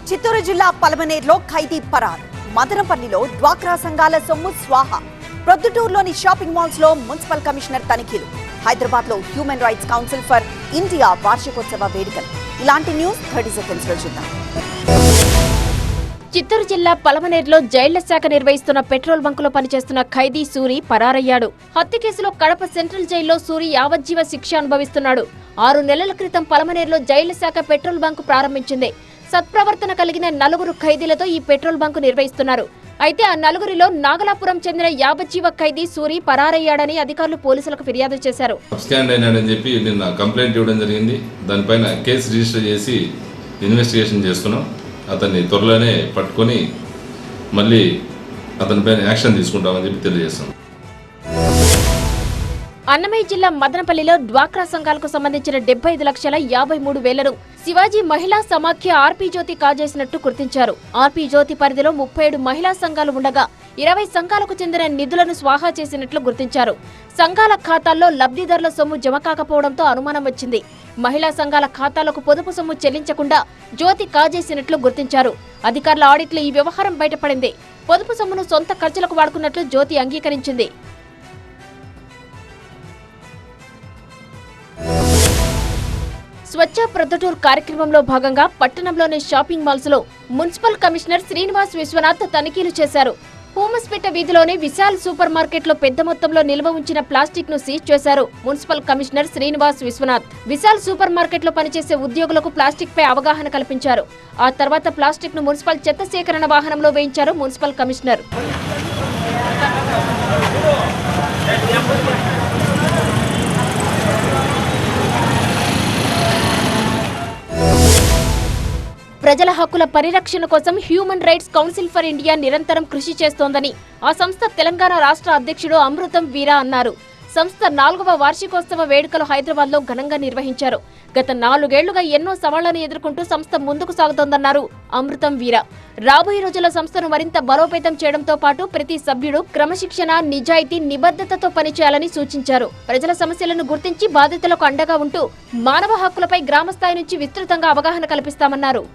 చిత్తూరు జిల్లా పలమనేరులో ఖైదీ పరార్. మదనపల్లిలో డ్వాక్రా సంఘాల సొమ్ము స్వాహ. ప్రొద్దుటూరులోని షాపింగ్ మాల్స్ లో మున్సిపల్ కమిషనర్ తనిఖీలు. హైదరాబాద్ లో human rights council for India వార్షికోత్సవ వేడుకలు. ఇలాంటి న్యూస్ 30 సెకండ్స్ లో చూద్దాం. చిత్తూరు జిల్లా పలమనేరులో జైళ్ల శాఖ నిర్వహిస్తున్న పెట్రోల్ బంకులో పనిచేస్తున్న ఖైదీ సూరి పరారయ్యాడు. హత్య కేసులో కడప సెంట్రల్ జైల్లో సూరి యావజ్జీవ శిక్ష అనుభవిస్తున్నాడు. 6 నెలల క్రితం పలమనేరులో జైళ్ల శాఖ పెట్రోల్ బంకు ప్రారంభించింది. సత్ప్రవర్తన కలిగిన 4 ఖైదీలతో ఈ పెట్రోల్ బంకు నిర్వహిస్తున్నారు. అయితే ఆ 4 నాగలాపురం చెందిన యావజ్జీవ ఖైదీ సూరి పరారయ్యాడని అధికారులు పోలీసులకు ఫిర్యాదు చేశారు. స్కాన్ అయినాడని చెప్పి నిన్న కంప్లైంట్ ఇవ్వడం జరిగింది. దానిపైన కేసు రిజిస్టర్ చేసి ఇన్వెస్టిగేషన్ చేస్తున్నాం. అతన్ని త్వరలోనే పట్టుకొని మళ్ళీ అతనిపైన యాక్షన్ తీసుకుంటామని చెప్పి తెలియజేస్తాం. అన్నమయ్య జిల్లా మదనపల్లిలో డ్వాక్రా సంఘాలకు సంబంధించిన 75,53,000ను శివాజీ మహిళా సమాఖ్య ఆర్పీ జ్యోతి కాజేసినట్టు గుర్తించారు. ఆర్పీ జ్యోతి పరిధిలో 37 మహిళా సంఘాలు ఉండగా 20 సంఘాలకు చెందిన నిధులను స్వాహా చేసినట్లు గుర్తించారు. సంఘాల ఖాతాల్లో లబ్ధిదారుల సొమ్ము జమ కాకపోవడంతో అనుమానం వచ్చింది. మహిళా సంఘాల ఖాతాలకు పొదుపు సొమ్ము చెల్లించకుండా జ్యోతి కాజేసినట్లు గుర్తించారు. అధికారుల ఆడిట్లో ఈ వ్యవహారం బయటపడింది. పొదుపు సొమ్మును సొంత ఖర్చులకు వాడుకున్నట్లు జ్యోతి అంగీకరించింది. స్వచ్ఛ ప్రొద్దుటూరు కార్యక్రమంలో భాగంగా పట్టణంలోని షాపింగ్ మాల్స్ లో మున్సిపల్ కమిషనర్ శ్రీనివాస్ విశ్వనాథ్ తనిఖీలు చేశారు. హోమస్పేట వీధిలోని విశాల్ సూపర్ మార్కెట్ లో పెద్ద మొత్తంలో నిల్వ ఉంచిన ప్లాస్టిక్ ను సీజ్ చేశారు municipal commissioner Srinivas Vishwanath. Vishal super market లో పనిచేసే ఉద్యోగులకు ప్లాస్టిక్ పై అవగాహన కల్పించారు. ఆ తర్వాత ప్లాస్టిక్ ను మున్సిపల్ చెత్త సేకరణ వాహనంలో వేయించారు మున్సిపల్ కమిషనర్. ప్రజల హక్కుల పరిరక్షణ కోసం human rights council for India నిరంతరం కృషి చేస్తోందని ఆ సంస్థ తెలంగాణ రాష్ట్ర అధ్యక్షుడు అమృతం వీరా అన్నారు. సంస్థ 4వ వార్షికోత్సవ వేడుకలు హైదరాబాద్ లో ఘనంగా నిర్వహించారు. గత 4 ఏళ్లుగా ఎన్నో సవాళ్లను ఎదుర్కొంటూ సంస్థ ముందుకు సాగుతోందన్నారు అమృతం వీరా. రాబోయే రోజుల్లో సంస్థను మరింత బలోపేతం చేయడంతో పాటు ప్రతి సభ్యుడు క్రమశిక్షణ, నిజాయితీ, నిబద్ధతతో పనిచేయాలని సూచించారు. ప్రజల సమస్యలను గుర్తించి బాధితులకు అండగా ఉంటూ మానవ హక్కులపై గ్రామస్థాయి నుంచి విస్తృతంగా అవగాహన కల్పిస్తామన్నారు.